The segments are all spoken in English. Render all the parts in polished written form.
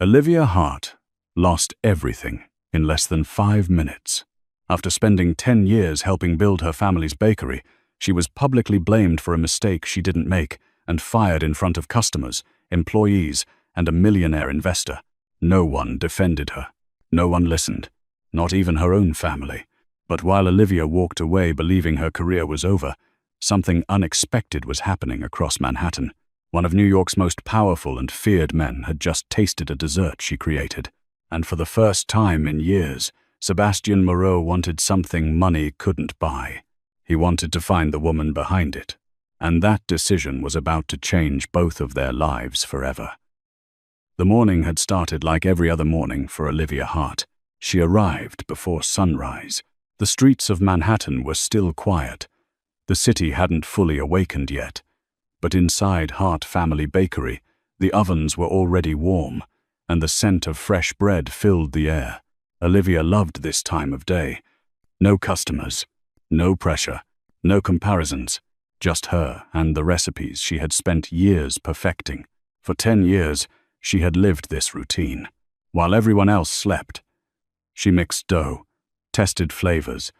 Olivia Hart lost everything in less than 5 minutes. After spending 10 years helping build her family's bakery, she was publicly blamed for a mistake she didn't make and fired in front of customers, employees, and a millionaire investor. No one defended her. No one listened, not even her own family. But while Olivia walked away believing her career was over, something unexpected was happening across Manhattan. One of New York's most powerful and feared men had just tasted a dessert she created. And for the first time in years, Sebastian Moreau wanted something money couldn't buy. He wanted to find the woman behind it. And that decision was about to change both of their lives forever. The morning had started like every other morning for Olivia Hart. She arrived before sunrise. The streets of Manhattan were still quiet. The city hadn't fully awakened yet. But inside Hart Family Bakery, the ovens were already warm, and the scent of fresh bread filled the air. Olivia loved this time of day. No customers, no pressure, no comparisons, just her and the recipes she had spent years perfecting. For 10 years, she had lived this routine. While everyone else slept, she mixed dough, tested flavors,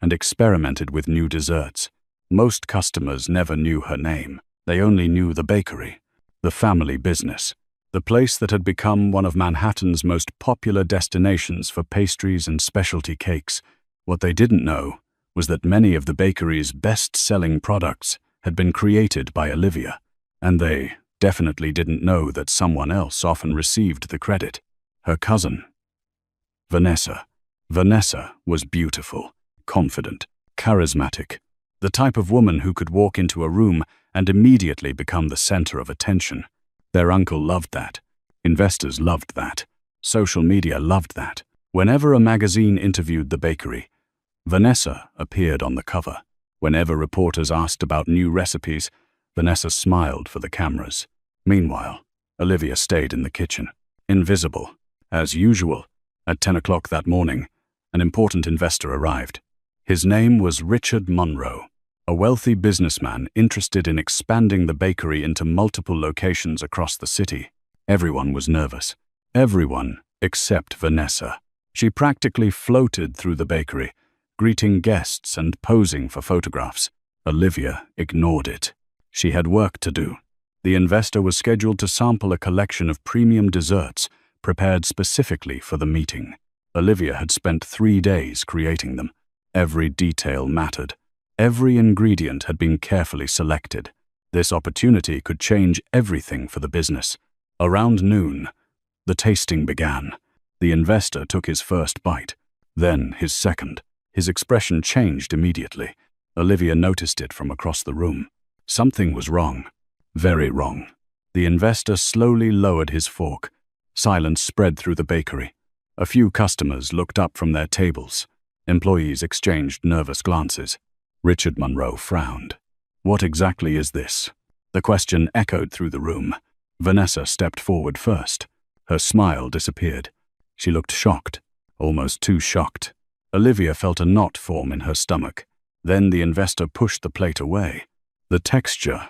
and experimented with new desserts. Most customers never knew her name. They only knew the bakery, the family business, the place that had become one of Manhattan's most popular destinations for pastries and specialty cakes. What they didn't know was that many of the bakery's best-selling products had been created by Olivia, and they definitely didn't know that someone else often received the credit. Her cousin, Vanessa. Vanessa was beautiful, confident, charismatic, the type of woman who could walk into a room and immediately become the center of attention. Their uncle loved that. Investors loved that. Social media loved that. Whenever a magazine interviewed the bakery, Vanessa appeared on the cover. Whenever reporters asked about new recipes, Vanessa smiled for the cameras. Meanwhile, Olivia stayed in the kitchen, invisible. As usual, at 10 o'clock that morning, an important investor arrived. His name was Richard Monroe, a wealthy businessman interested in expanding the bakery into multiple locations across the city. Everyone was nervous. Everyone except Vanessa. She practically floated through the bakery, greeting guests and posing for photographs. Olivia ignored it. She had work to do. The investor was scheduled to sample a collection of premium desserts prepared specifically for the meeting. Olivia had spent 3 days creating them. Every detail mattered. Every ingredient had been carefully selected. This opportunity could change everything for the business. Around noon, the tasting began. The investor took his first bite, then his second. His expression changed immediately. Olivia noticed it from across the room. Something was wrong. Very wrong. The investor slowly lowered his fork. Silence spread through the bakery. A few customers looked up from their tables. Employees exchanged nervous glances. Richard Monroe frowned. "What exactly is this?" The question echoed through the room. Vanessa stepped forward first. Her smile disappeared. She looked shocked, almost too shocked. Olivia felt a knot form in her stomach. Then the investor pushed the plate away. "The texture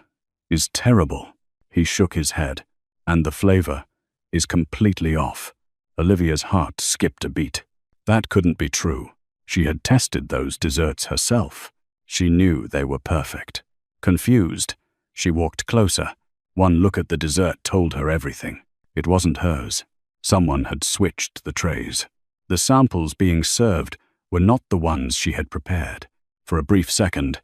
is terrible." He shook his head. "And the flavor is completely off." Olivia's heart skipped a beat. That couldn't be true. She had tested those desserts herself. She knew they were perfect. Confused, she walked closer. One look at the dessert told her everything. It wasn't hers. Someone had switched the trays. The samples being served were not the ones she had prepared. For a brief second,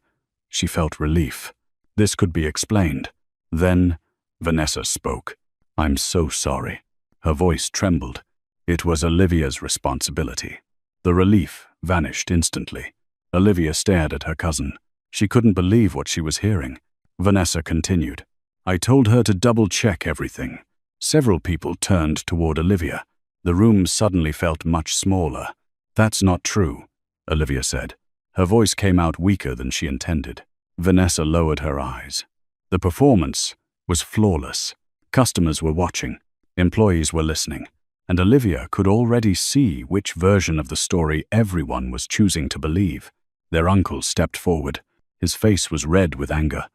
she felt relief. This could be explained. Then, Vanessa spoke. "I'm so sorry." Her voice trembled. It was Olivia's responsibility. The relief vanished instantly. Olivia stared at her cousin. She couldn't believe what she was hearing. Vanessa continued. "I told her to double-check everything." Several people turned toward Olivia. The room suddenly felt much smaller. "That's not true," Olivia said. Her voice came out weaker than she intended. Vanessa lowered her eyes. The performance was flawless. Customers were watching. Employees were listening. And Olivia could already see which version of the story everyone was choosing to believe. Their uncle stepped forward. His face was red with anger.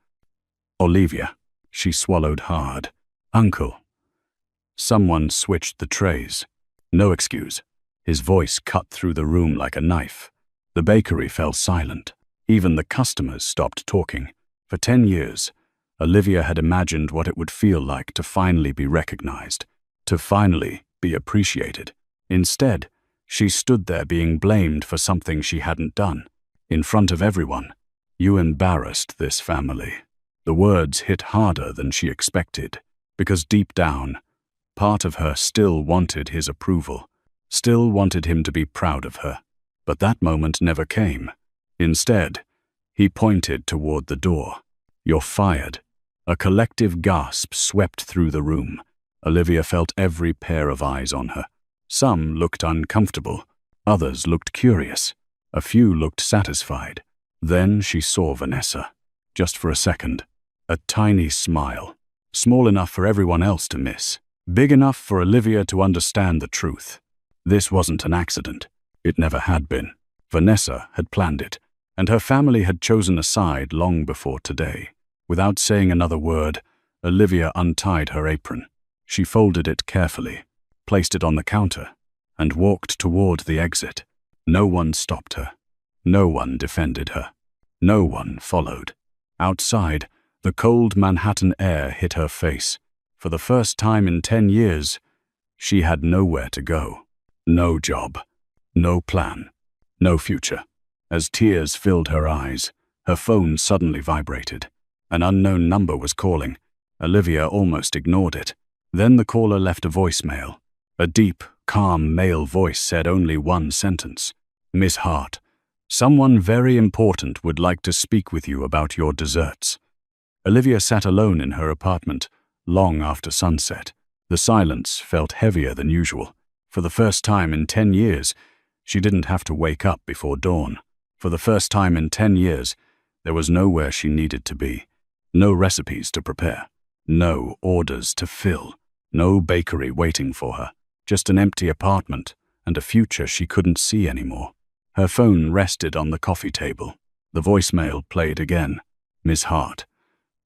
"Olivia," she swallowed hard. "Uncle, Someone switched the trays. No excuse. His voice cut through the room like a knife. The bakery fell silent. Even the customers stopped talking. For 10 years, Olivia had imagined what it would feel like to finally be recognized, to finally be appreciated. Instead, she stood there being blamed for something she hadn't done. In front of everyone. "You embarrassed this family." The words hit harder than she expected, because deep down, part of her still wanted his approval, still wanted him to be proud of her. But that moment never came. Instead, he pointed toward the door. "You're fired." A collective gasp swept through the room. Olivia felt every pair of eyes on her. Some looked uncomfortable, others looked curious, a few looked satisfied. Then she saw Vanessa. Just for a second. A tiny smile, small enough for everyone else to miss, big enough for Olivia to understand the truth. This wasn't an accident. It never had been. Vanessa had planned it, and her family had chosen a side long before today. Without saying another word, Olivia untied her apron. She folded it carefully, placed it on the counter, and walked toward the exit. No one stopped her. No one defended her. No one followed. Outside, the cold Manhattan air hit her face. For the first time in 10 years, she had nowhere to go. No job. No plan. No future. As tears filled her eyes, her phone suddenly vibrated. An unknown number was calling. Olivia almost ignored it. Then the caller left a voicemail. A deep, calm male voice said only one sentence. "Miss Hart, someone very important would like to speak with you about your desserts." Olivia sat alone in her apartment, long after sunset. The silence felt heavier than usual. For the first time in 10 years, she didn't have to wake up before dawn. For the first time in 10 years, there was nowhere she needed to be. No recipes to prepare. No orders to fill. No bakery waiting for her. Just an empty apartment and a future she couldn't see anymore. Her phone rested on the coffee table. The voicemail played again. "Miss Hart,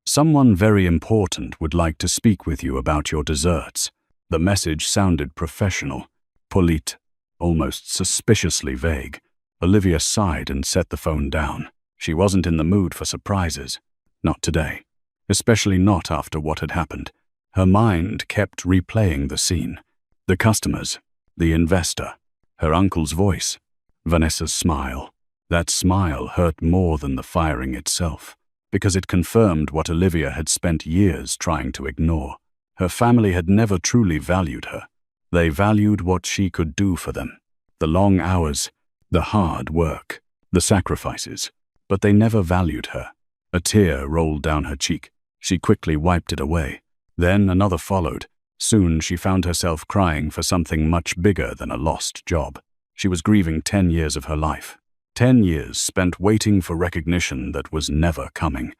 someone very important would like to speak with you about your desserts." The message sounded professional, polite, almost suspiciously vague. Olivia sighed and set the phone down. She wasn't in the mood for surprises. Not today. Especially not after what had happened. Her mind kept replaying the scene. The customers, the investor, her uncle's voice, Vanessa's smile. That smile hurt more than the firing itself, because it confirmed what Olivia had spent years trying to ignore. Her family had never truly valued her. They valued what she could do for them. The long hours, the hard work, the sacrifices. But they never valued her. A tear rolled down her cheek. She quickly wiped it away. Then another followed. Soon she found herself crying for something much bigger than a lost job. She was grieving 10 years of her life. 10 years spent waiting for recognition that was never coming.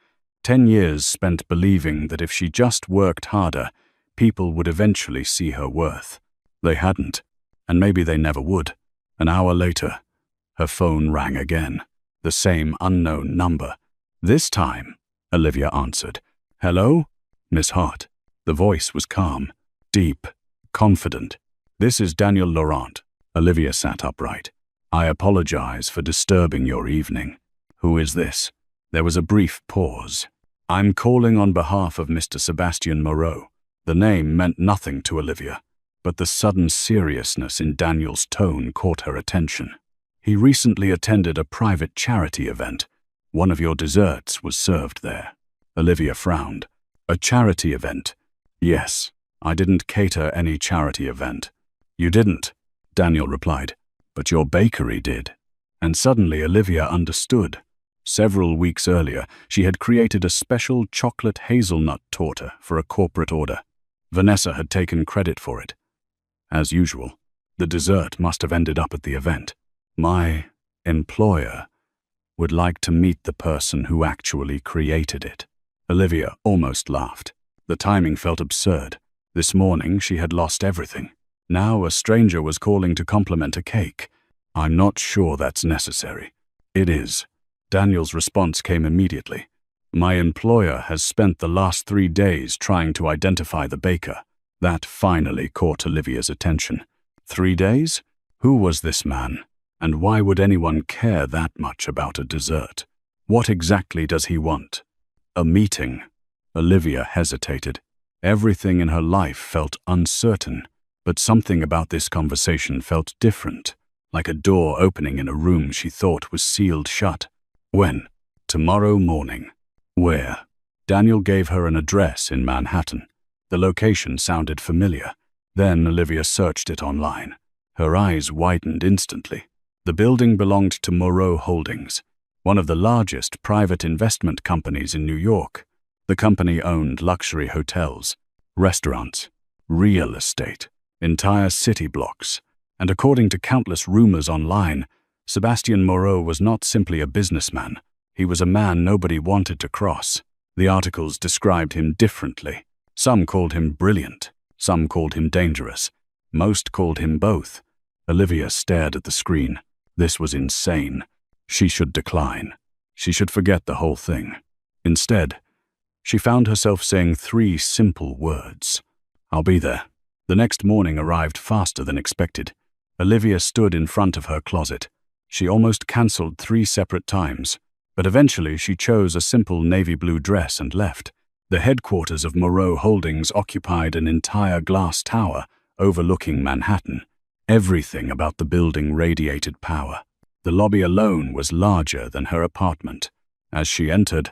10 years spent believing that if she just worked harder, people would eventually see her worth. They hadn't, and maybe they never would. An hour later, her phone rang again. The same unknown number. "This time," Olivia answered. "Hello? Miss Hart." The voice was calm, deep, confident. "This is Daniel Laurent." Olivia sat upright. "I apologize for disturbing your evening." "Who is this?" There was a brief pause. "I'm calling on behalf of Mr. Sebastian Moreau." The name meant nothing to Olivia, but the sudden seriousness in Daniel's tone caught her attention. "He recently attended a private charity event. One of your desserts was served there." Olivia frowned. "A charity event?" "Yes, I didn't cater any charity event." "You didn't," Daniel replied, "but your bakery did." And suddenly Olivia understood. Several weeks earlier, she had created a special chocolate hazelnut torta for a corporate order. Vanessa had taken credit for it. As usual, the dessert must have ended up at the event. "My employer would like to meet the person who actually created it." Olivia almost laughed. The timing felt absurd. This morning she had lost everything. Now a stranger was calling to compliment a cake. "I'm not sure that's necessary." "It is." Daniel's response came immediately. "My employer has spent the last 3 days trying to identify the baker. That finally caught Olivia's attention. 3 days? Who was this man? And why would anyone care that much about a dessert? What exactly does he want? A meeting. Olivia hesitated. Everything in her life felt uncertain, but something about this conversation felt different, like a door opening in a room she thought was sealed shut. When? Tomorrow morning. Where? Daniel gave her an address in Manhattan. The location sounded familiar. Then Olivia searched it online. Her eyes widened instantly. The building belonged to Moreau Holdings, one of the largest private investment companies in New York. The company owned luxury hotels, restaurants, real estate, entire city blocks, and according to countless rumors online, Sebastian Moreau was not simply a businessman. He was a man nobody wanted to cross. The articles described him differently. Some called him brilliant, some called him dangerous. Most called him both. Olivia stared at the screen. This was insane. She should decline. She should forget the whole thing. Instead, she found herself saying 3 simple words. I'll be there. The next morning arrived faster than expected. Olivia stood in front of her closet. She almost cancelled 3 separate times, but eventually she chose a simple navy blue dress and left. The headquarters of Moreau Holdings occupied an entire glass tower overlooking Manhattan. Everything about the building radiated power. The lobby alone was larger than her apartment. As she entered,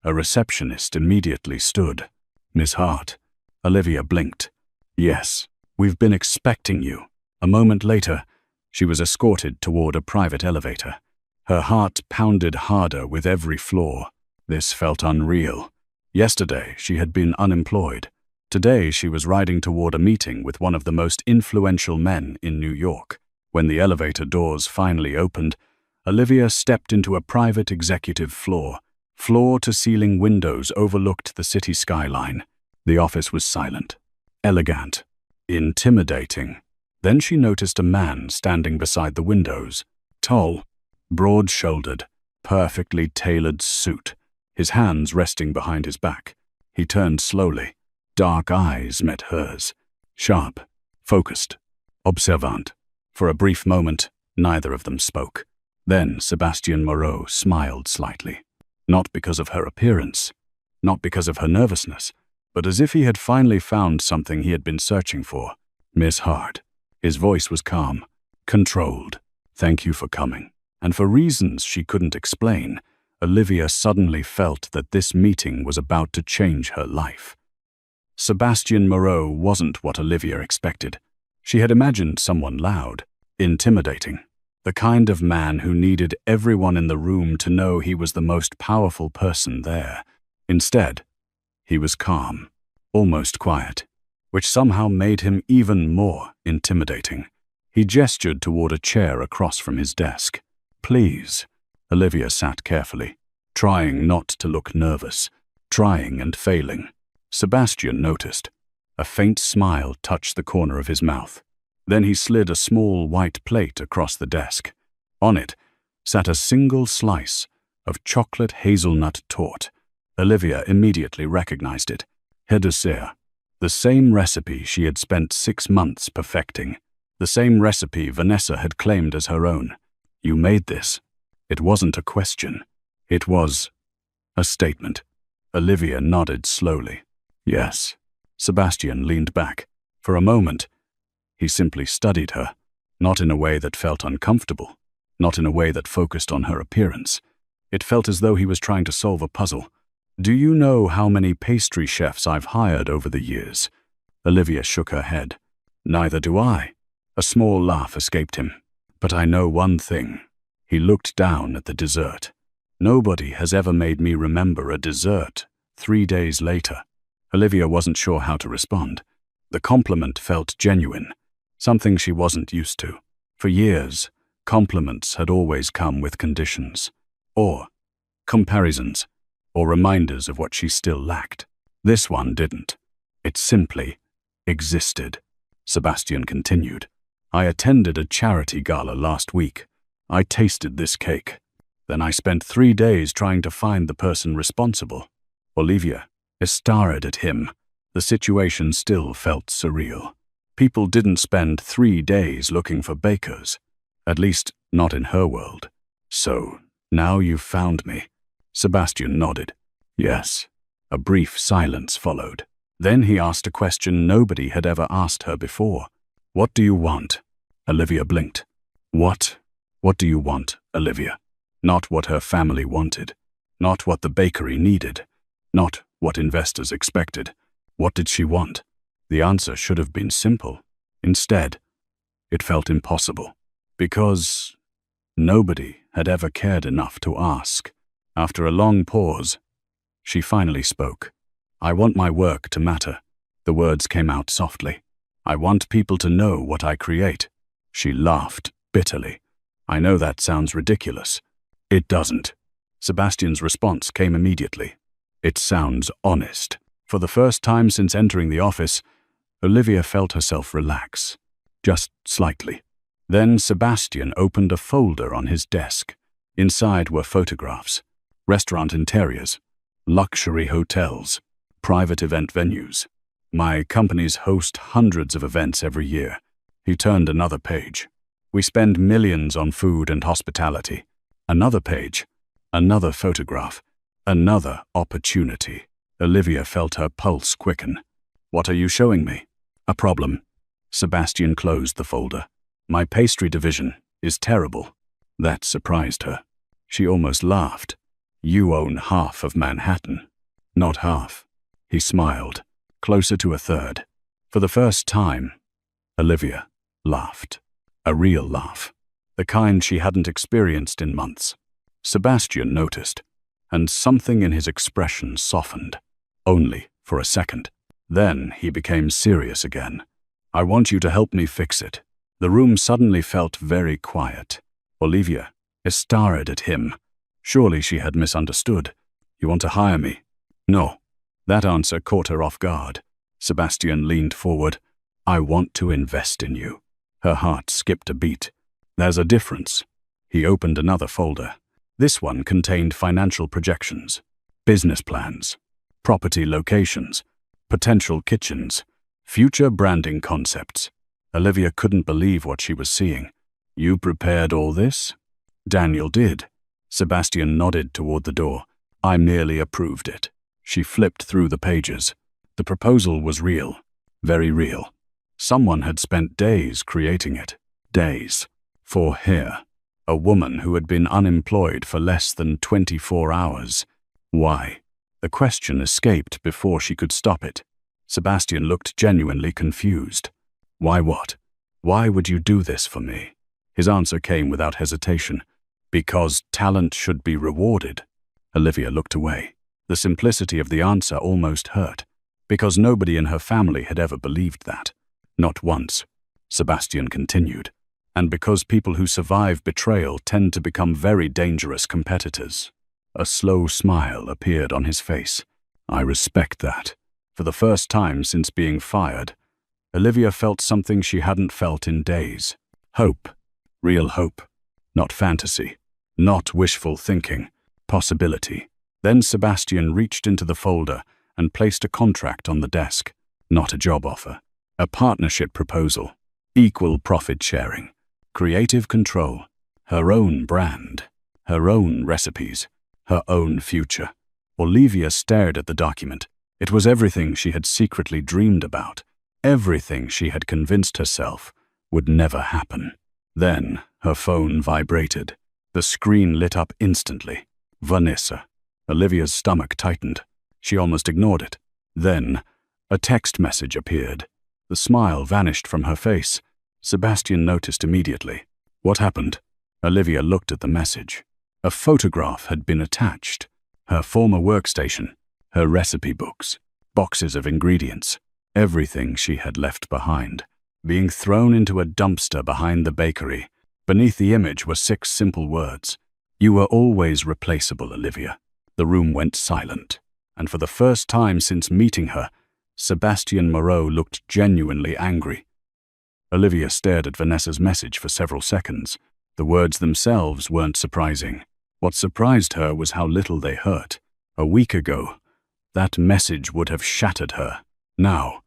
a receptionist immediately stood. Miss Hart. Olivia blinked. Yes, we've been expecting you. A moment later, she was escorted toward a private elevator. Her heart pounded harder with every floor. This felt unreal. Yesterday, she had been unemployed. Today, she was riding toward a meeting with one of the most influential men in New York. When the elevator doors finally opened, Olivia stepped into a private executive floor. Floor-to-ceiling windows overlooked the city skyline. The office was silent, elegant, intimidating. Then she noticed a man standing beside the windows. Tall, broad-shouldered, perfectly tailored suit, his hands resting behind his back. He turned slowly. Dark eyes met hers. Sharp, focused, observant. For a brief moment, neither of them spoke. Then Sebastian Moreau smiled slightly. Not because of her appearance, not because of her nervousness, but as if he had finally found something he had been searching for. Miss Hart. His voice was calm, controlled. Thank you for coming. And for reasons she couldn't explain, Olivia suddenly felt that this meeting was about to change her life. Sebastian Moreau wasn't what Olivia expected. She had imagined someone loud, intimidating, the kind of man who needed everyone in the room to know he was the most powerful person there. Instead, he was calm, almost quiet, which somehow made him even more intimidating. He gestured toward a chair across from his desk. Please. Olivia sat carefully, trying not to look nervous, trying and failing. Sebastian noticed. A faint smile touched the corner of his mouth. Then he slid a small white plate across the desk. On it sat a single slice of chocolate hazelnut torte. Olivia immediately recognized it. Heirs, the same recipe she had spent 6 months perfecting. The same recipe Vanessa had claimed as her own. You made this. It wasn't a question. It was a statement. Olivia nodded slowly. Yes. Sebastian leaned back. For a moment, he simply studied her, not in a way that felt uncomfortable, not in a way that focused on her appearance. It felt as though he was trying to solve a puzzle. Do you know how many pastry chefs I've hired over the years? Olivia shook her head. Neither do I. A small laugh escaped him. But I know one thing. He looked down at the dessert. Nobody has ever made me remember a dessert 3 days later. Olivia wasn't sure how to respond. The compliment felt genuine, something she wasn't used to. For years, compliments had always come with conditions, or comparisons, or reminders of what she still lacked. This one didn't. It simply existed. Sebastian continued. I attended a charity gala last week. I tasted this cake. Then I spent 3 days trying to find the person responsible. Olivia stared at him, The situation still felt surreal. People didn't spend 3 days looking for bakers. At least, not in her world. So, now you've found me. Sebastian nodded. Yes. A brief silence followed. Then he asked a question nobody had ever asked her before. What do you want? Olivia blinked. What? What do you want, Olivia? Not what her family wanted. Not what the bakery needed. Not what investors expected. What did she want? The answer should have been simple. Instead, it felt impossible. Because nobody had ever cared enough to ask. After a long pause, she finally spoke. I want my work to matter. The words came out softly. I want people to know what I create. She laughed bitterly. I know that sounds ridiculous. It doesn't. Sebastian's response came immediately. It sounds honest. For the first time since entering the office, Olivia felt herself relax. Just slightly. Then Sebastian opened a folder on his desk. Inside were photographs, restaurant interiors, luxury hotels, private event venues. My companies host hundreds of events every year. He turned another page. We spend millions on food and hospitality. Another page. Another photograph. Another opportunity. Olivia felt her pulse quicken. What are you showing me? A problem. Sebastian closed the folder. My pastry division is terrible. That surprised her. She almost laughed. You own half of Manhattan. Not half. He smiled, closer to a third. For the first time, Olivia laughed. A real laugh. The kind she hadn't experienced in months. Sebastian noticed, and something in his expression softened. Only for a second. Then he became serious again. I want you to help me fix it. The room suddenly felt very quiet. Olivia stared at him. Surely she had misunderstood. You want to hire me? No. That answer caught her off guard. Sebastian leaned forward. I want to invest in you. Her heart skipped a beat. There's a difference. He opened another folder. This one contained financial projections, business plans, property locations, potential kitchens, future branding concepts. Olivia couldn't believe what she was seeing. You prepared all this? Daniel did. Sebastian nodded toward the door. I merely approved it. She flipped through the pages. The proposal was real. Very real. Someone had spent days creating it. Days. For her. A woman who had been unemployed for less than 24 hours. Why? The question escaped before she could stop it. Sebastian looked genuinely confused. Why what? Why would you do this for me? His answer came without hesitation. Because talent should be rewarded. Olivia looked away. The simplicity of the answer almost hurt. Because nobody in her family had ever believed that. Not once. Sebastian continued. And because people who survive betrayal tend to become very dangerous competitors. A slow smile appeared on his face. I respect that. For the first time since being fired, Olivia felt something she hadn't felt in days. Hope. Real hope. Not fantasy. Not wishful thinking. Possibility. Then Sebastian reached into the folder and placed a contract on the desk. Not a job offer. A partnership proposal. Equal profit sharing. Creative control. Her own brand. Her own recipes. Her own future. Olivia stared at the document. It was everything she had secretly dreamed about. Everything she had convinced herself would never happen. Then her phone vibrated. The screen lit up instantly. Vanessa. Olivia's stomach tightened. She almost ignored it. Then a text message appeared. The smile vanished from her face. Sebastian noticed immediately. What happened? Olivia looked at the message. A photograph had been attached. Her former workstation, her recipe books, boxes of ingredients, everything she had left behind, being thrown into a dumpster behind the bakery. Beneath the image were 6 simple words. You were always replaceable, Olivia. The room went silent, and for the first time since meeting her, Sebastian Moreau looked genuinely angry. Olivia stared at Vanessa's message for several seconds. The words themselves weren't surprising. What surprised her was how little they hurt. A week ago, that message would have shattered her. Now,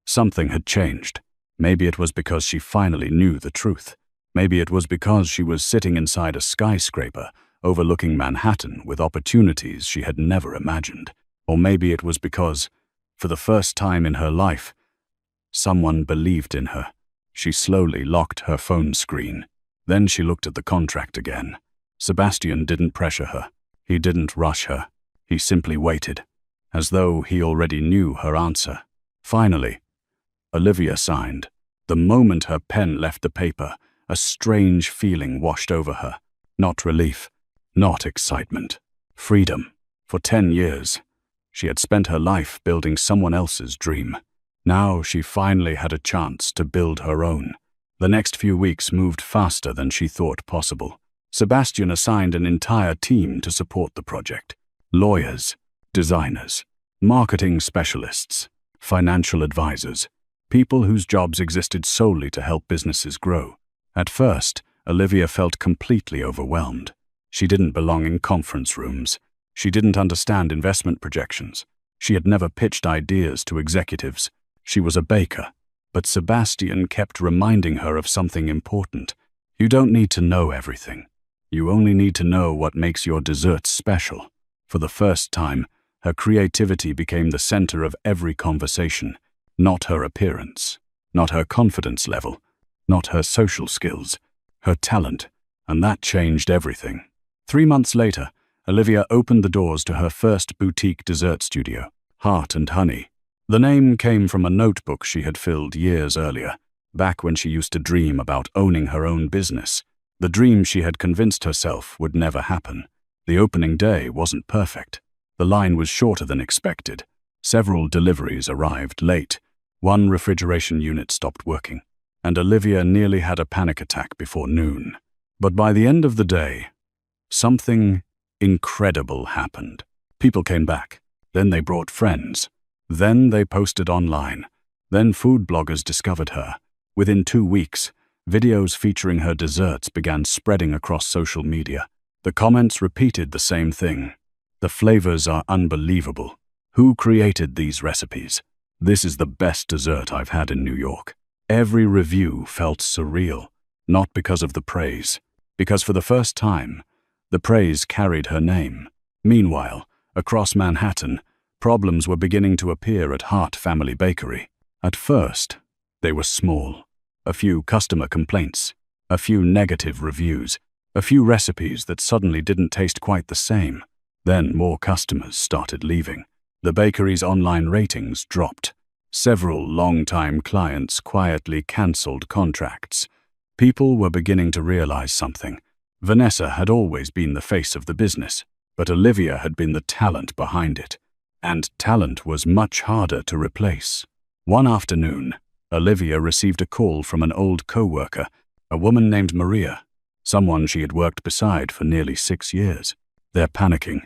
something had changed. Maybe it was because she finally knew the truth. Maybe it was because she was sitting inside a skyscraper overlooking Manhattan with opportunities she had never imagined. Or maybe it was because, for the first time in her life, someone believed in her. She slowly locked her phone screen. Then she looked at the contract again. Sebastian didn't pressure her. He didn't rush her. He simply waited, as though he already knew her answer. Finally, Olivia signed. The moment her pen left the paper, a strange feeling washed over her. Not relief, not excitement. Freedom. For 10 years, she had spent her life building someone else's dream. Now she finally had a chance to build her own. The next few weeks moved faster than she thought possible. Sebastian assigned an entire team to support the project. Lawyers, designers, marketing specialists, financial advisors, people whose jobs existed solely to help businesses grow. At first, Olivia felt completely overwhelmed. She didn't belong in conference rooms. She didn't understand investment projections. She had never pitched ideas to executives. She was a baker. But Sebastian kept reminding her of something important. You don't need to know everything. You only need to know what makes your desserts special. For the first time, her creativity became the center of every conversation. Not her appearance, not her confidence level, not her social skills, her talent, and that changed everything. 3 months later, Olivia opened the doors to her first boutique dessert studio, Heart and Honey. The name came from a notebook she had filled years earlier, back when she used to dream about owning her own business. The dream she had convinced herself would never happen. The opening day wasn't perfect. The line was shorter than expected. Several deliveries arrived late. One refrigeration unit stopped working, and Olivia nearly had a panic attack before noon. But by the end of the day, something incredible happened. People came back. Then they brought friends. Then they posted online. Then food bloggers discovered her. Within 2 weeks, videos featuring her desserts began spreading across social media. The comments repeated the same thing. The flavors are unbelievable. Who created these recipes? This is the best dessert I've had in New York. Every review felt surreal, not because of the praise, because for the first time, the praise carried her name. Meanwhile, across Manhattan, problems were beginning to appear at Hart Family Bakery. At first, they were small. A few customer complaints, a few negative reviews, a few recipes that suddenly didn't taste quite the same. Then more customers started leaving. The bakery's online ratings dropped. Several long-time clients quietly cancelled contracts. People were beginning to realize something. Vanessa had always been the face of the business, but Olivia had been the talent behind it. And talent was much harder to replace. One afternoon, Olivia received a call from an old co-worker, a woman named Maria, someone she had worked beside for nearly 6 years. They're panicking.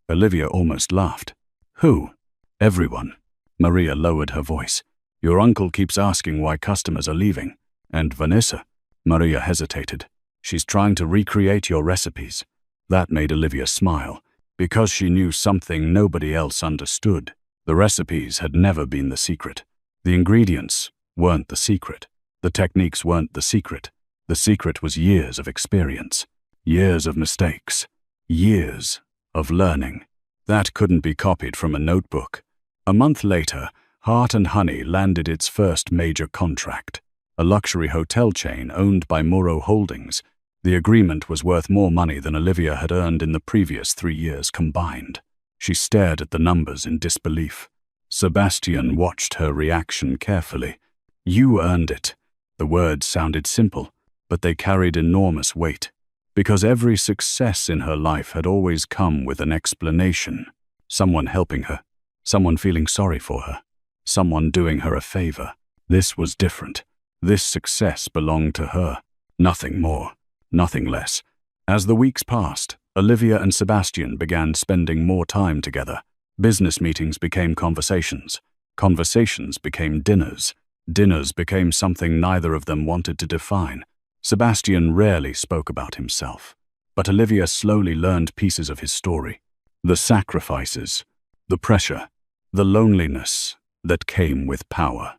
Olivia almost laughed. Who? Everyone. Maria lowered her voice. Your uncle keeps asking why customers are leaving. And Vanessa? Maria hesitated. She's trying to recreate your recipes. That made Olivia smile, because she knew something nobody else understood. The recipes had never been the secret. The ingredients weren't the secret. The techniques weren't the secret. The secret was years of experience, years of mistakes, years of learning. That couldn't be copied from a notebook. A month later, Heart and Honey landed its first major contract, a luxury hotel chain owned by Morrow Holdings. The agreement was worth more money than Olivia had earned in the previous 3 years combined. She stared at the numbers in disbelief. Sebastian watched her reaction carefully. You earned it. The words sounded simple, but they carried enormous weight, because every success in her life had always come with an explanation. Someone helping her, someone feeling sorry for her, someone doing her a favor. This was different. This success belonged to her. Nothing more, nothing less. As the weeks passed, Olivia and Sebastian began spending more time together. Business meetings became conversations. Conversations became dinners. Dinners became something neither of them wanted to define. Sebastian rarely spoke about himself, but Olivia slowly learned pieces of his story. The sacrifices, the pressure, the loneliness, that came with power.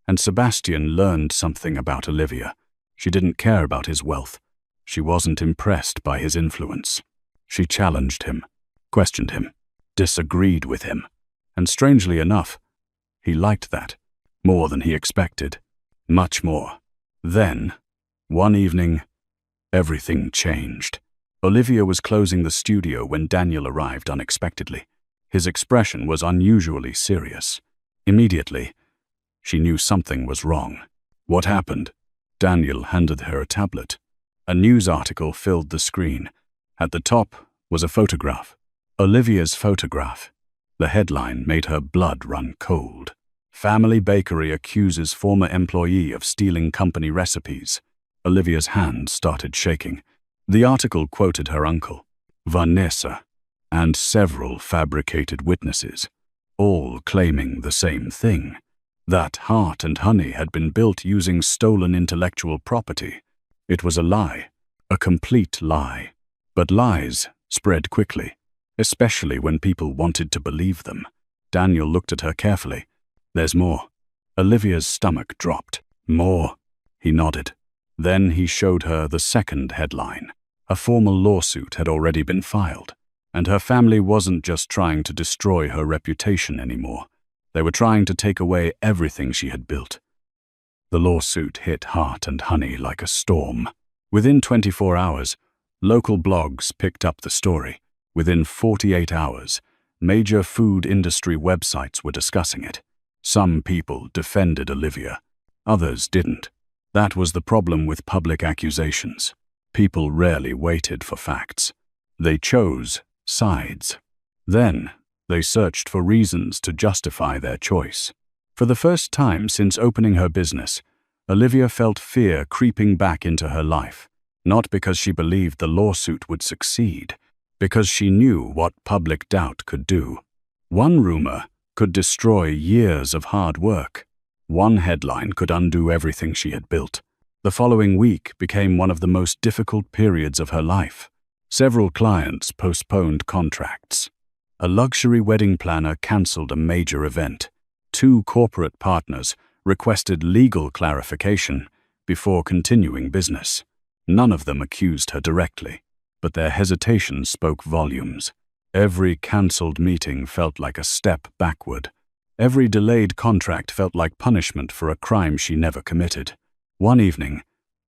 And Sebastian learned something about Olivia. She didn't care about his wealth. She wasn't impressed by his influence. She challenged him, questioned him, disagreed with him. And strangely enough, he liked that, more than he expected. Much more. Then, one evening, everything changed. Olivia was closing the studio when Daniel arrived unexpectedly. His expression was unusually serious. Immediately, she knew something was wrong. What happened? Daniel handed her a tablet. A news article filled the screen. At the top was a photograph. Olivia's photograph. The headline made her blood run cold. Family bakery accuses former employee of stealing company recipes. Olivia's hand started shaking. The article quoted her uncle, Vanessa, and several fabricated witnesses, all claiming the same thing, that Heart and Honey had been built using stolen intellectual property. It was a lie, a complete lie. But lies spread quickly, especially when people wanted to believe them. Daniel looked at her carefully. There's more. Olivia's stomach dropped. More. He nodded. Then he showed her the second headline. A formal lawsuit had already been filed, and her family wasn't just trying to destroy her reputation anymore. They were trying to take away everything she had built. The lawsuit hit Heart and Honey like a storm. Within 24 hours, local blogs picked up the story. Within 48 hours, major food industry websites were discussing it. Some people defended Olivia, others didn't. That was the problem with public accusations. People rarely waited for facts. They chose sides. Then, they searched for reasons to justify their choice. For the first time since opening her business, Olivia felt fear creeping back into her life, not because she believed the lawsuit would succeed, because she knew what public doubt could do. One rumor could destroy years of hard work. One headline could undo everything she had built. The following week became one of the most difficult periods of her life. Several clients postponed contracts. A luxury wedding planner canceled a major event. 2 corporate partners requested legal clarification before continuing business. None of them accused her directly, but their hesitation spoke volumes. Every cancelled meeting felt like a step backward. Every delayed contract felt like punishment for a crime she never committed. One evening,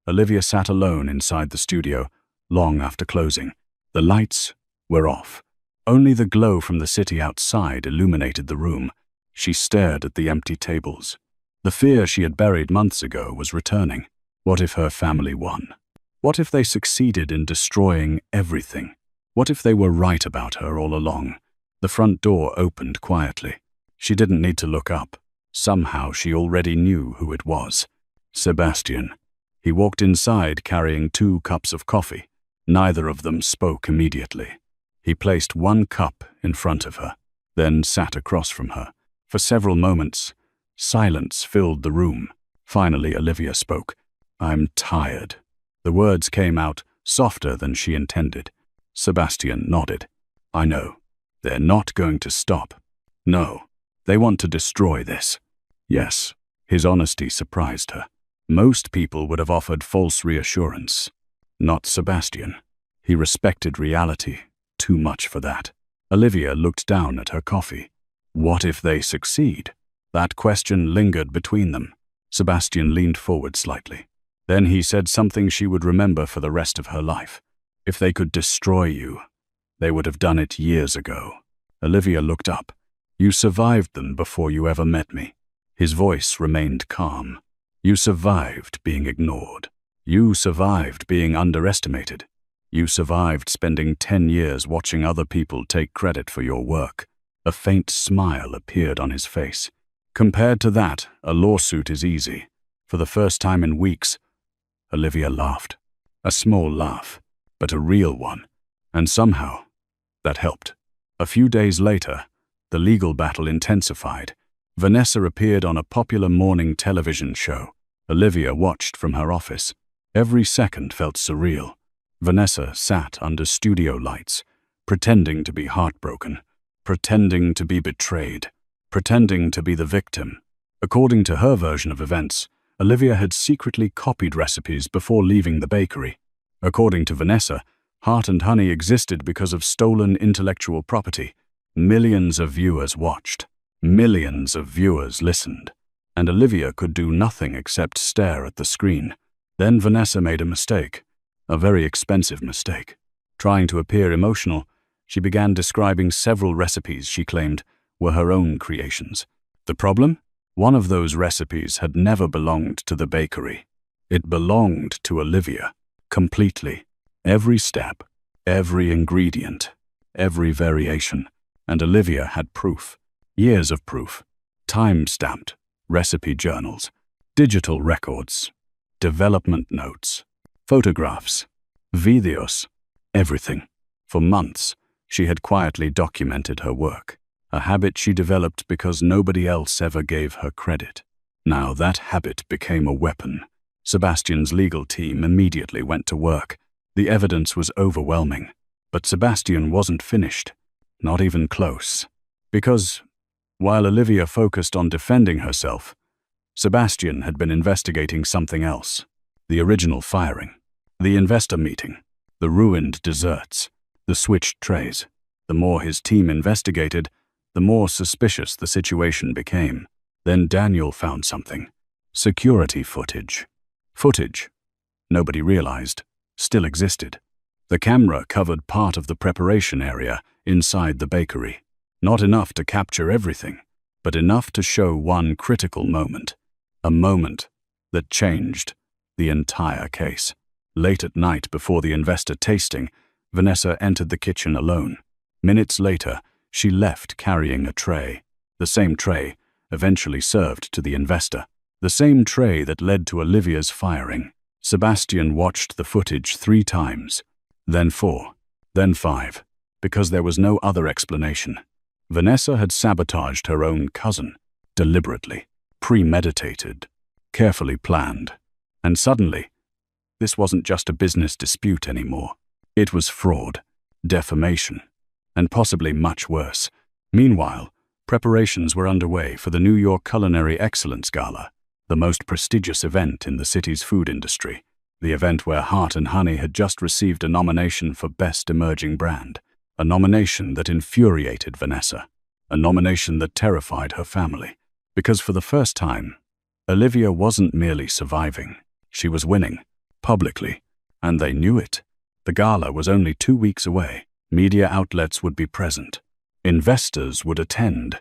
Olivia sat alone inside the studio, long after closing. The lights were off. Only the glow from the city outside illuminated the room. She stared at the empty tables. The fear she had buried months ago was returning. What if her family won? What if they succeeded in destroying everything? What if they were right about her all along? The front door opened quietly. She didn't need to look up. Somehow she already knew who it was. Sebastian. He walked inside carrying 2 cups of coffee. Neither of them spoke immediately. He placed 1 cup in front of her, then sat across from her. For several moments, silence filled the room. Finally, Olivia spoke. "I'm tired." The words came out softer than she intended. Sebastian nodded. "I know. They're not going to stop. No, they want to destroy this." Yes, his honesty surprised her. Most people would have offered false reassurance. Not Sebastian. He respected reality too much for that. Olivia looked down at her coffee. What if they succeed? That question lingered between them. Sebastian leaned forward slightly. Then he said something she would remember for the rest of her life. "If they could destroy you, they would have done it years ago." Olivia looked up. "You survived them before you ever met me." His voice remained calm. "You survived being ignored. You survived being underestimated. You survived spending 10 years watching other people take credit for your work." A faint smile appeared on his face. "Compared to that, a lawsuit is easy." For the first time in weeks, Olivia laughed. A small laugh, but a real one. And somehow, that helped. A few days later, the legal battle intensified. Vanessa appeared on a popular morning television show. Olivia watched from her office. Every second felt surreal. Vanessa sat under studio lights, pretending to be heartbroken, pretending to be betrayed. pretending to be the victim. According to her version of events, Olivia had secretly copied recipes before leaving the bakery. According to Vanessa, Heart and Honey existed because of stolen intellectual property. Millions of viewers watched. Millions of viewers listened. And Olivia could do nothing except stare at the screen. Then Vanessa made a mistake. A very expensive mistake. Trying to appear emotional, she began describing several recipes she claimed were her own creations. The problem? One of those recipes had never belonged to the bakery. It belonged to Olivia, completely. Every step, every ingredient, every variation. And Olivia had proof. Years of proof. Time-stamped recipe journals, digital records, development notes, photographs, videos, everything. For months, she had quietly documented her work, a habit she developed because nobody else ever gave her credit. Now that habit became a weapon. Sebastian's legal team immediately went to work. The evidence was overwhelming, but Sebastian wasn't finished, not even close. Because, while Olivia focused on defending herself, Sebastian had been investigating something else. The original firing, the investor meeting, the ruined desserts, the switched trays. The more his team investigated, the more suspicious the situation became. Then Daniel found something. Security footage. Footage, nobody realized, still existed. The camera covered part of the preparation area inside the bakery. Not enough to capture everything, but enough to show one critical moment. A moment that changed the entire case. Late at night before the investor tasting, Vanessa entered the kitchen alone. Minutes later, she left carrying a tray. The same tray eventually served to the investor. The same tray that led to Olivia's firing. Sebastian watched the footage 3 times, then 4, then 5, because there was no other explanation. Vanessa had sabotaged her own cousin, deliberately, premeditated, carefully planned. And suddenly, this wasn't just a business dispute anymore. It was fraud, defamation, and possibly much worse. Meanwhile, preparations were underway for the New York Culinary Excellence Gala, the most prestigious event in the city's food industry. The event where Heart and Honey had just received a nomination for Best Emerging Brand. A nomination that infuriated Vanessa. A nomination that terrified her family. Because for the first time, Olivia wasn't merely surviving. She was winning, publicly, and they knew it. The gala was only 2 weeks away. Media outlets would be present. Investors would attend.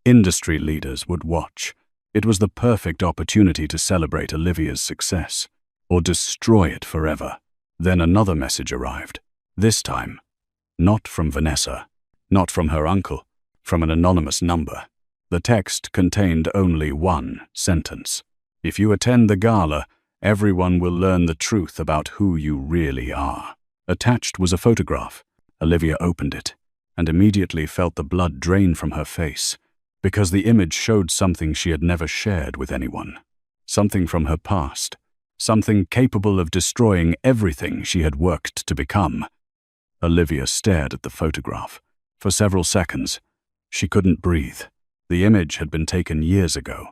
Industry leaders would watch. It was the perfect opportunity to celebrate Olivia's success, or destroy it forever. Then another message arrived. This time, not from Vanessa, not from her uncle, from an anonymous number. The text contained only one sentence. If you attend the gala, everyone will learn the truth about who you really are. Attached was a photograph. Olivia opened it, and immediately felt the blood drain from her face, because the image showed something she had never shared with anyone. Something from her past. Something capable of destroying everything she had worked to become. Olivia stared at the photograph. For several seconds, she couldn't breathe. The image had been taken years ago,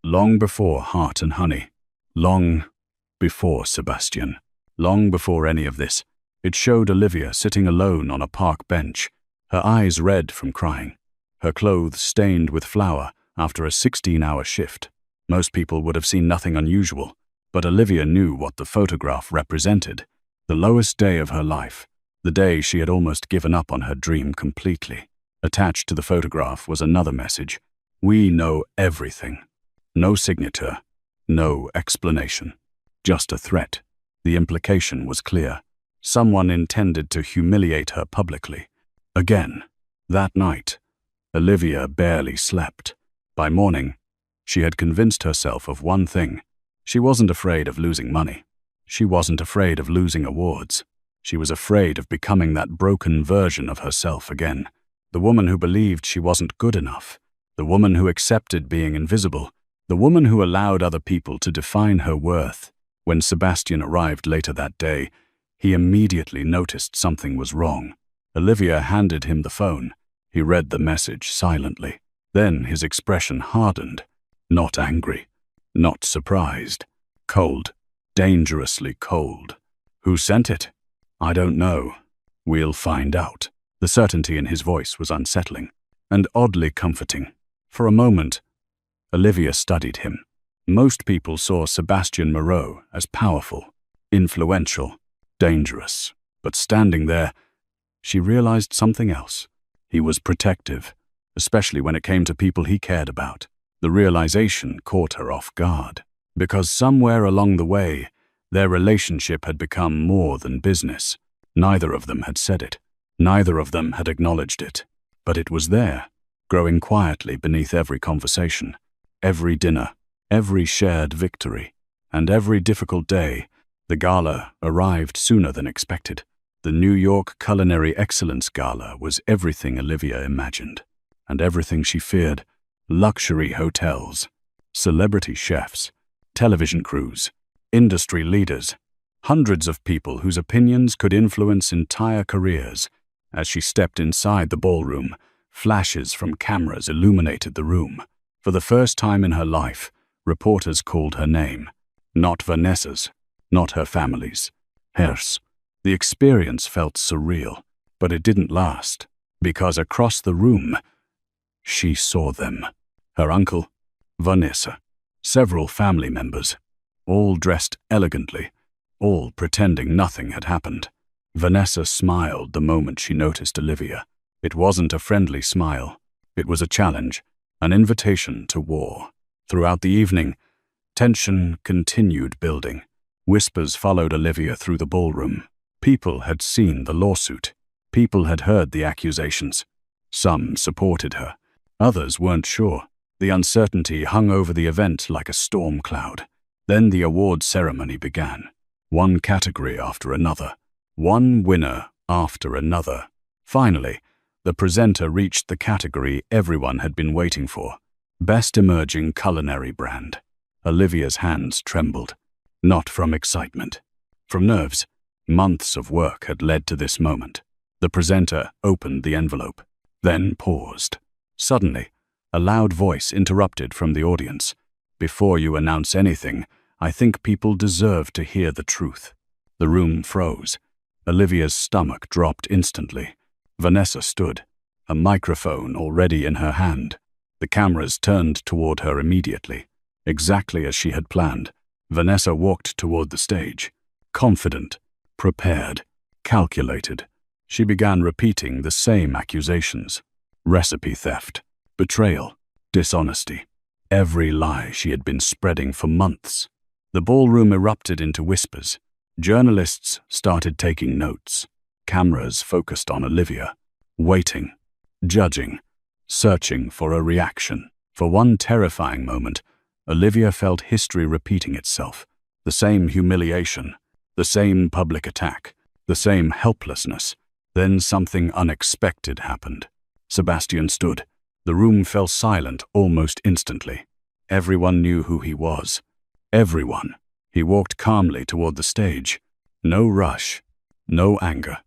long before Heart and Honey, long before Sebastian, long before any of this. It showed Olivia sitting alone on a park bench, her eyes red from crying, her clothes stained with flour after a 16-hour shift. Most people would have seen nothing unusual, but Olivia knew what the photograph represented. The lowest day of her life. The day she had almost given up on her dream completely. Attached to the photograph was another message. We know everything. No signature, no explanation. Just a threat. The implication was clear. Someone intended to humiliate her publicly. Again. That night, Olivia barely slept. By morning, she had convinced herself of one thing. She wasn't afraid of losing money. She wasn't afraid of losing awards. She was afraid of becoming that broken version of herself again. The woman who believed she wasn't good enough. The woman who accepted being invisible. The woman who allowed other people to define her worth. When Sebastian arrived later that day, he immediately noticed something was wrong. Olivia handed him the phone. He read the message silently. Then his expression hardened. Not angry, not surprised. Cold, dangerously cold. Who sent it? I don't know. We'll find out. The certainty in his voice was unsettling and oddly comforting. For a moment, Olivia studied him. Most people saw Sebastian Moreau as powerful, influential, dangerous. But standing there, she realized something else. He was protective, especially when it came to people he cared about. The realization caught her off guard, because somewhere along the way, their relationship had become more than business. Neither of them had said it. Neither of them had acknowledged it. But it was there, growing quietly beneath every conversation, every dinner, every shared victory, and every difficult day. The gala arrived sooner than expected. The New York Culinary Excellence Gala was everything Olivia imagined, and everything she feared. Luxury hotels, celebrity chefs, television crews, industry leaders, hundreds of people whose opinions could influence entire careers. As she stepped inside the ballroom, flashes from cameras illuminated the room. For the first time in her life, reporters called her name. Not Vanessa's, not her family's. Heirs. The experience felt surreal, but it didn't last, because across the room, she saw them. Her uncle, Vanessa, several family members, all dressed elegantly, all pretending nothing had happened. Vanessa smiled the moment she noticed Olivia. It wasn't a friendly smile. It was a challenge, an invitation to war. Throughout the evening, tension continued building. Whispers followed Olivia through the ballroom. People had seen the lawsuit. People had heard the accusations. Some supported her. Others weren't sure. The uncertainty hung over the event like a storm cloud. Then the award ceremony began. One category after another. One winner after another. Finally, the presenter reached the category everyone had been waiting for. Best Emerging Culinary Brand. Olivia's hands trembled. Not from excitement. From nerves. Months of work had led to this moment. The presenter opened the envelope, then paused. Suddenly, a loud voice interrupted from the audience. Before you announce anything, I think people deserve to hear the truth. The room froze. Olivia's stomach dropped instantly. Vanessa stood, a microphone already in her hand. The cameras turned toward her immediately. Exactly as she had planned, Vanessa walked toward the stage. Confident, prepared, calculated. She began repeating the same accusations. Recipe theft, betrayal, dishonesty. Every lie she had been spreading for months. The ballroom erupted into whispers. Journalists started taking notes. Cameras focused on Olivia, waiting, judging, searching for a reaction. For one terrifying moment, Olivia felt history repeating itself. The same humiliation, the same public attack, the same helplessness. Then something unexpected happened. Sebastian stood. The room fell silent almost instantly. Everyone knew who he was. Everyone. He walked calmly toward the stage. No rush, no anger,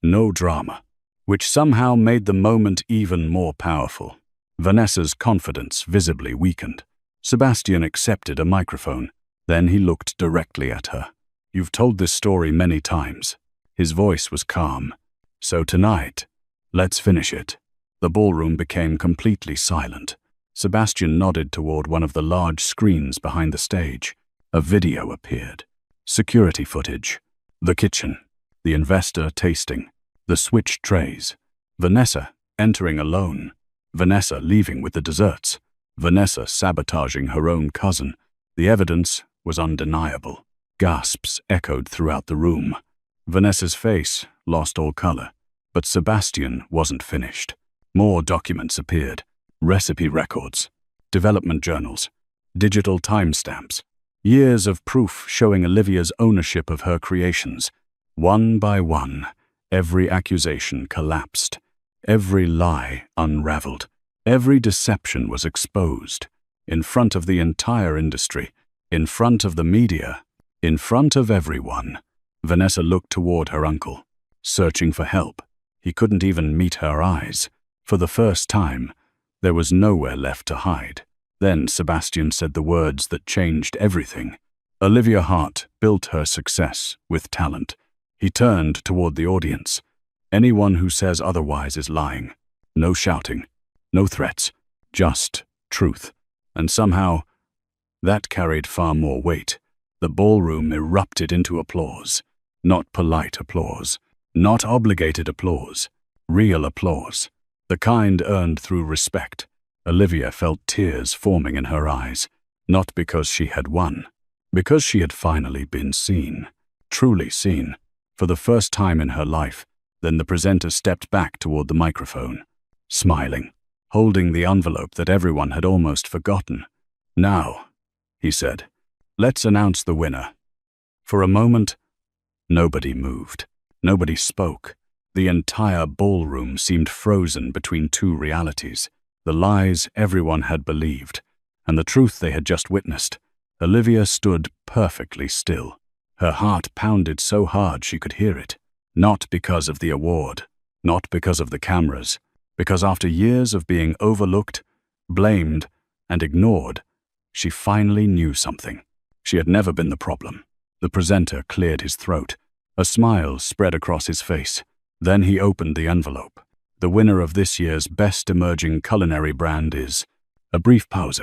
no drama, which somehow made the moment even more powerful. Vanessa's confidence visibly weakened. Sebastian accepted a microphone. Then he looked directly at her. You've told this story many times. His voice was calm. So tonight, let's finish it. The ballroom became completely silent. Sebastian nodded toward one of the large screens behind the stage. A video appeared. Security footage. The kitchen. The investor tasting. The switch trays. Vanessa entering alone. Vanessa leaving with the desserts. Vanessa sabotaging her own cousin. The evidence was undeniable. Gasps echoed throughout the room. Vanessa's face lost all color. But Sebastian wasn't finished. More documents appeared. Recipe records. Development journals. Digital timestamps. Years of proof showing Olivia's ownership of her creations. One by one, every accusation collapsed. Every lie unraveled. Every deception was exposed. In front of the entire industry. In front of the media. In front of everyone. Vanessa looked toward her uncle, searching for help. He couldn't even meet her eyes. For the first time, There was nowhere left to hide. Then Sebastian said the words that changed everything. Olivia Hart built her success with talent. He turned toward the audience. Anyone who says otherwise is lying. No shouting, no threats, just truth. And somehow, that carried far more weight. The ballroom erupted into applause. Not polite applause, not obligated applause, real applause. The kind earned through respect. Olivia felt tears forming in her eyes, not because she had won, because she had finally been seen, truly seen, for the first time in her life. Then the presenter stepped back toward the microphone, smiling, holding the envelope that everyone had almost forgotten. "Now," he said, "let's announce the winner." For a moment, nobody moved. Nobody spoke. The entire ballroom seemed frozen between two realities. The lies everyone had believed, and the truth they had just witnessed. Olivia stood perfectly still. Her heart pounded so hard she could hear it. Not because of the award, not because of the cameras, because after years of being overlooked, blamed, and ignored, she finally knew something. She had never been the problem. The presenter cleared his throat. A smile spread across his face. Then he opened the envelope. The winner of this year's Best Emerging Culinary Brand is... A brief pause.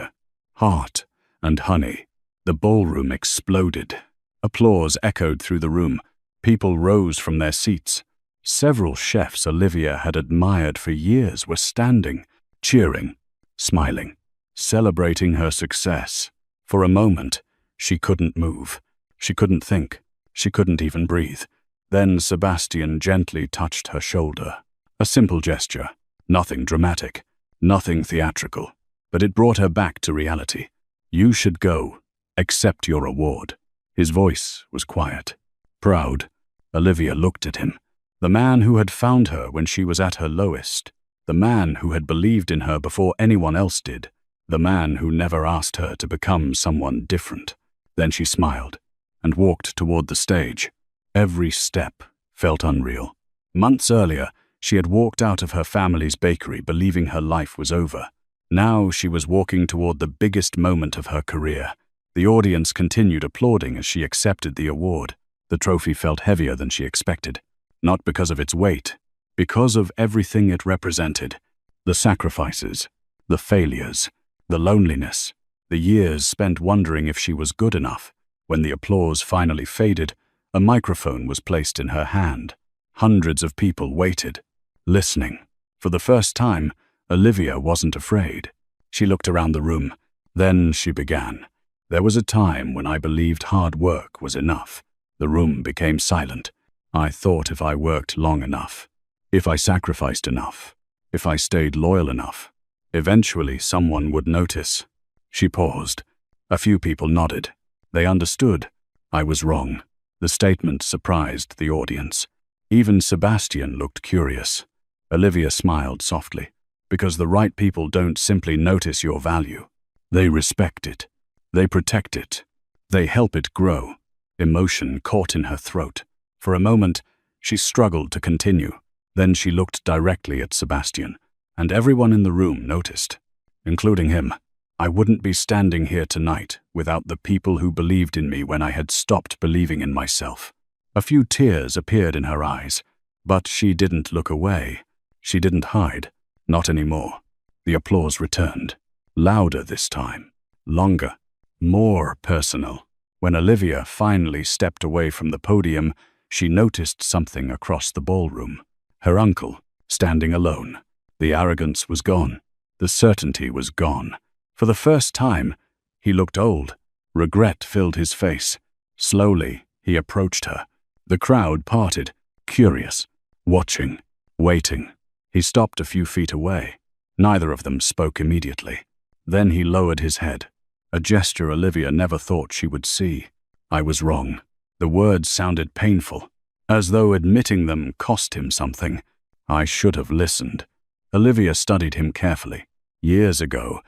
Heart and honey. The ballroom exploded. Applause echoed through the room. People rose from their seats. Several chefs Olivia had admired for years were standing, cheering, smiling, celebrating her success. For a moment, she couldn't move. She couldn't think. She couldn't even breathe. Then Sebastian gently touched her shoulder. A simple gesture, nothing dramatic, nothing theatrical, but it brought her back to reality. "You should go. Accept your award." His voice was quiet, proud. Olivia looked at him. The man who had found her when she was at her lowest. The man who had believed in her before anyone else did. The man who never asked her to become someone different. Then she smiled and walked toward the stage. Every step felt unreal. Months earlier, she had walked out of her family's bakery believing her life was over. Now she was walking toward the biggest moment of her career. The audience continued applauding as she accepted the award. The trophy felt heavier than she expected. Not because of its weight, because of everything it represented. The sacrifices, the failures, the loneliness, the years spent wondering if she was good enough. When the applause finally faded, a microphone was placed in her hand. Hundreds of people waited, listening. For the first time, Olivia wasn't afraid. She looked around the room. Then she began. "There was a time when I believed hard work was enough." The room became silent. "I thought if I worked long enough, if I sacrificed enough, if I stayed loyal enough, eventually someone would notice." She paused. A few people nodded. They understood. I was wrong. The statement surprised the audience. Even Sebastian looked curious. Olivia smiled softly. Because the right people don't simply notice your value. They respect it. They protect it. They help it grow. Emotion caught in her throat. For a moment, she struggled to continue. Then she looked directly at Sebastian, and everyone in the room noticed, including him. "I wouldn't be standing here tonight without the people who believed in me when I had stopped believing in myself." A few tears appeared in her eyes, but she didn't look away. She didn't hide. Not anymore. The applause returned. Louder this time. Longer. More personal. When Olivia finally stepped away from the podium, she noticed something across the ballroom. Her uncle, standing alone. The arrogance was gone. The certainty was gone. For the first time, he looked old. Regret filled his face. Slowly, he approached her. The crowd parted, curious, watching, waiting. He stopped a few feet away. Neither of them spoke immediately. Then he lowered his head. A gesture Olivia never thought she would see. "I was wrong." The words sounded painful, as though admitting them cost him something. "I should have listened." Olivia studied him carefully. Years ago,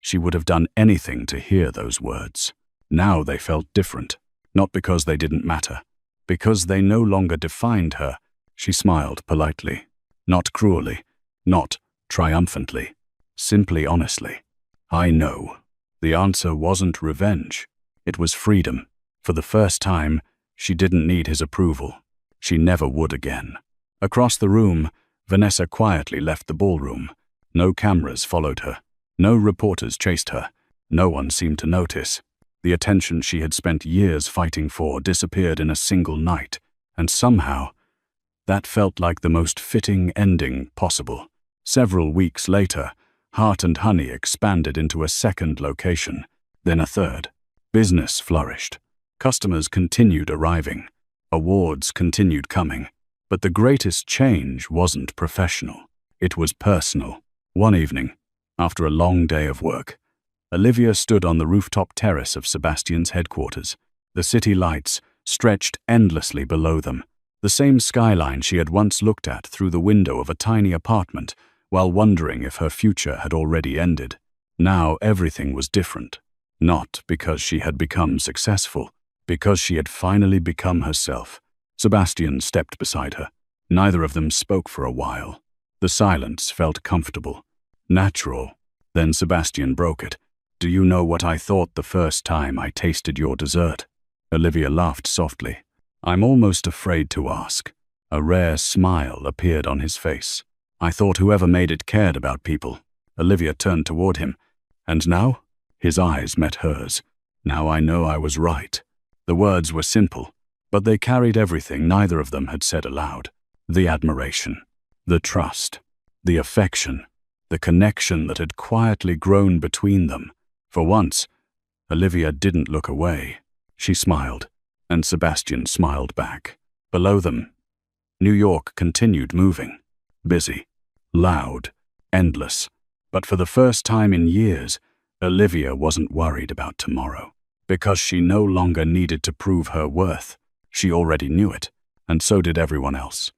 she would have done anything to hear those words. Now they felt different, not because they didn't matter, because they no longer defined her. She smiled politely, not cruelly, not triumphantly, simply honestly. I know. The answer wasn't revenge. It was freedom. For the first time, she didn't need his approval. She never would again. Across the room, Vanessa quietly left the ballroom. No cameras followed her. No reporters chased her. No one seemed to notice. The attention she had spent years fighting for disappeared in a single night, and somehow, that felt like the most fitting ending possible. Several weeks later, Heart and Honey expanded into a second location, then a third. Business flourished. Customers continued arriving. Awards continued coming. But the greatest change wasn't professional. It was personal. One evening, after a long day of work, Olivia stood on the rooftop terrace of Sebastian's headquarters. The city lights stretched endlessly below them, the same skyline she had once looked at through the window of a tiny apartment while wondering if her future had already ended. Now everything was different. Not because she had become successful, because she had finally become herself. Sebastian stepped beside her. Neither of them spoke for a while. The silence felt comfortable, natural. Then Sebastian broke it. "Do you know what I thought the first time I tasted your dessert?" Olivia laughed softly. "I'm almost afraid to ask." A rare smile appeared on his face. "I thought whoever made it cared about people." Olivia turned toward him. "And now?" His eyes met hers. "Now I know I was right." The words were simple, but they carried everything neither of them had said aloud. The admiration, the trust, the affection, the connection that had quietly grown between them. For once, Olivia didn't look away. She smiled, and Sebastian smiled back. Below them, New York continued moving. Busy, loud, endless. But for the first time in years, Olivia wasn't worried about tomorrow. Because she no longer needed to prove her worth. She already knew it, and so did everyone else.